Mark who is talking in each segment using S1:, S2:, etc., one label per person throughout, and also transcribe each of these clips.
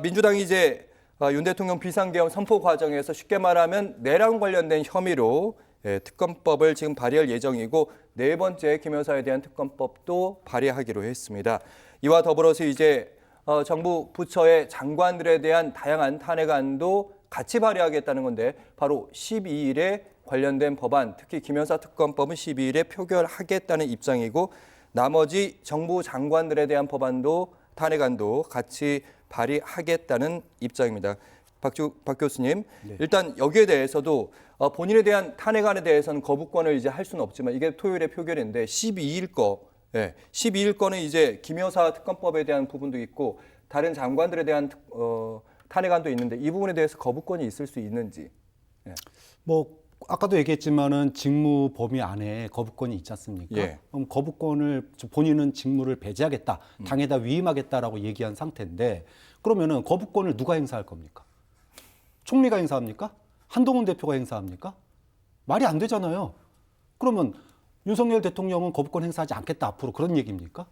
S1: 민주당이 이제 윤 대통령 비상계엄 선포 과정에서 쉽게 말하면 내란 관련된 혐의로 특검법을 지금 발의할 예정이고 네 번째 김 여사에 대한 특검법도 발의하기로 했습니다. 이와 더불어서 이제 정부 부처의 장관들에 대한 다양한 탄핵안도 같이 발의하겠다는 건데 바로 12일에 관련된 법안, 특히 김 여사 특검법은 12일에 표결하겠다는 입장이고 나머지 정부 장관들에 대한 법안도 탄핵안도 같이 발의하겠다는 입장입니다. 박 교수님, 네. 일단 여기에 대해서도 본인에 대한 탄핵안에 대해서는 거부권을 이제 할 수는 없지만 이게 토요일에 표결인데 12일 거는 이제 김 여사 특검법에 대한 부분도 있고 다른 장관들에 대한 탄핵안도 있는데 이 부분에 대해서 거부권이 있을 수 있는지. 예.
S2: 뭐 아까도 얘기했지만은 직무 범위 안에 거부권이 있지 않습니까?
S1: 예.
S2: 그럼 거부권을 본인은 직무를 배제하겠다, 당에다 위임하겠다라고 얘기한 상태인데 그러면은 거부권을 누가 행사할 겁니까? 총리가 행사합니까? 한동훈 대표가 행사합니까? 말이 안 되잖아요. 그러면 윤석열 대통령은 거부권 행사하지 않겠다 앞으로 그런 얘기입니까?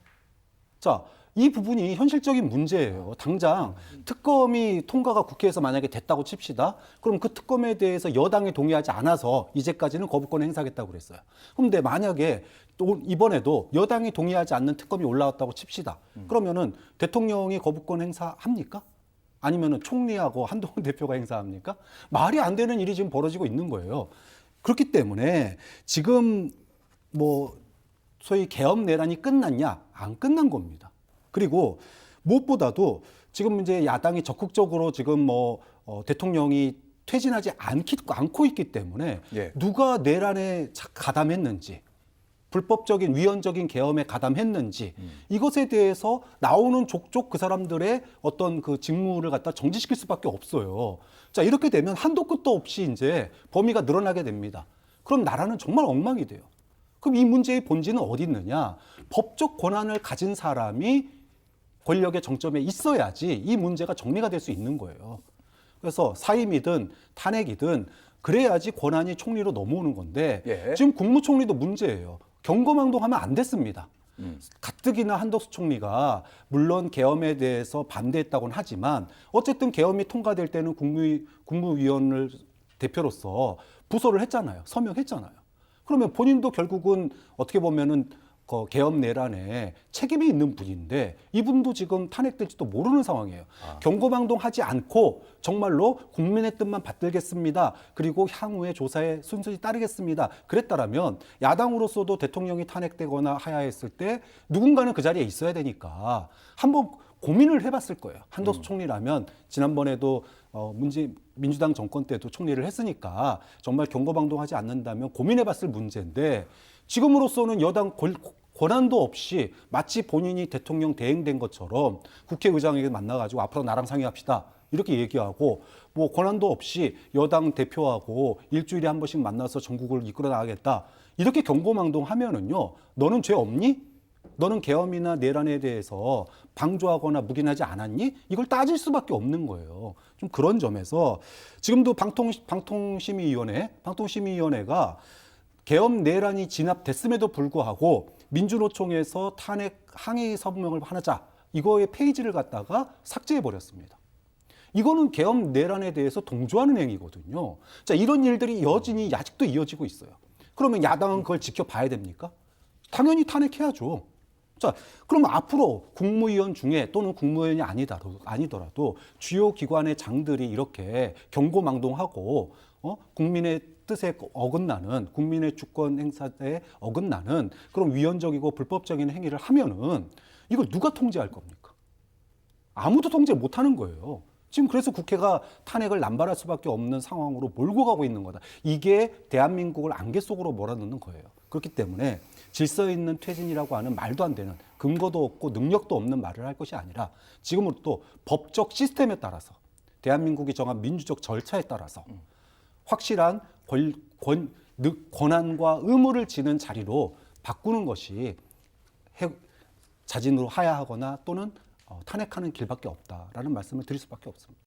S2: 자, 이 부분이 현실적인 문제예요. 당장 특검이 통과가 국회에서 만약에 됐다고 칩시다. 그럼 그 특검에 대해서 여당이 동의하지 않아서 이제까지는 거부권 행사하겠다고 그랬어요. 그런데 만약에 또 이번에도 여당이 동의하지 않는 특검이 올라왔다고 칩시다. 그러면은 대통령이 거부권 행사합니까? 아니면은 총리하고 한동훈 대표가 행사합니까? 말이 안 되는 일이 지금 벌어지고 있는 거예요. 그렇기 때문에 지금 뭐 소위 계엄 내란이 끝났냐? 안 끝난 겁니다. 그리고 무엇보다도 지금 이제 야당이 적극적으로 지금 대통령이 퇴진하지 않고 있기 때문에
S1: 예.
S2: 누가 내란에 가담했는지 불법적인 위헌적인 계엄에 가담했는지 이것에 대해서 나오는 족족 그 사람들의 어떤 그 직무를 갖다 정지시킬 수밖에 없어요. 자, 이렇게 되면 한도 끝도 없이 이제 범위가 늘어나게 됩니다. 그럼 나라는 정말 엉망이 돼요. 그럼 이 문제의 본질은 어디 있느냐? 법적 권한을 가진 사람이 권력의 정점에 있어야지 이 문제가 정리가 될 수 있는 거예요. 그래서 사임이든 탄핵이든 그래야지 권한이 총리로 넘어오는 건데
S1: 예.
S2: 지금 국무총리도 문제예요. 경거망동하면 안 됐습니다. 가뜩이나 한덕수 총리가 물론 계엄에 대해서 반대했다고는 하지만 어쨌든 계엄이 통과될 때는 국무위원을 대표로서 부서를 했잖아요. 서명했잖아요. 그러면 본인도 결국은 어떻게 보면은 계엄 내란에 책임이 있는 분인데 이분도 지금 탄핵될지도 모르는 상황이에요. 경고망동하지 않고 정말로 국민의 뜻만 받들겠습니다. 그리고 향후의 조사에 순순히 따르겠습니다. 그랬다라면 야당으로서도 대통령이 탄핵되거나 하야했을 때 누군가는 그 자리에 있어야 되니까 한번 고민을 해봤을 거예요. 한덕수 총리라면 지난번에도 민주당 정권 때도 총리를 했으니까 정말 경고방동하지 않는다면 고민해봤을 문제인데 지금으로서는 여당 권한도 없이 마치 본인이 대통령 대행된 것처럼 국회의장에게 만나가지고 앞으로 나랑 상의합시다 이렇게 얘기하고 뭐 권한도 없이 여당 대표하고 일주일에 한 번씩 만나서 전국을 이끌어 나가겠다 이렇게 경고망동하면은요 너는 죄 없니? 너는 계엄이나 내란에 대해서 방조하거나 묵인하지 않았니? 이걸 따질 수밖에 없는 거예요. 좀 그런 점에서 지금도 방통심의위원회가 계엄 내란이 진압됐음에도 불구하고 민주노총에서 탄핵 항의 서명을 하자 이거의 페이지를 갖다가 삭제해 버렸습니다. 이거는 계엄 내란에 대해서 동조하는 행위거든요. 자, 이런 일들이 여전히 아직도 이어지고 있어요. 그러면 야당은 그걸 지켜봐야 됩니까? 당연히 탄핵해야죠. 자, 그럼 앞으로 국무위원 중에 또는 국무위원이 아니더라도 주요 기관의 장들이 이렇게 경고망동하고 국민의 뜻에 어긋나는 국민의 주권 행사에 어긋나는 그런 위헌적이고 불법적인 행위를 하면은 이걸 누가 통제할 겁니까? 아무도 통제 못하는 거예요. 지금 그래서 국회가 탄핵을 남발할 수밖에 없는 상황으로 몰고 가고 있는 거다. 이게 대한민국을 안개 속으로 몰아넣는 거예요. 그렇기 때문에 질서 있는 퇴진이라고 하는 말도 안 되는 근거도 없고 능력도 없는 말을 할 것이 아니라 지금으로 또 법적 시스템에 따라서 대한민국이 정한 민주적 절차에 따라서 확실한 권한과 의무를 지는 자리로 바꾸는 것이 자진으로 하야하거나 또는 탄핵하는 길밖에 없다라는 말씀을 드릴 수밖에 없습니다.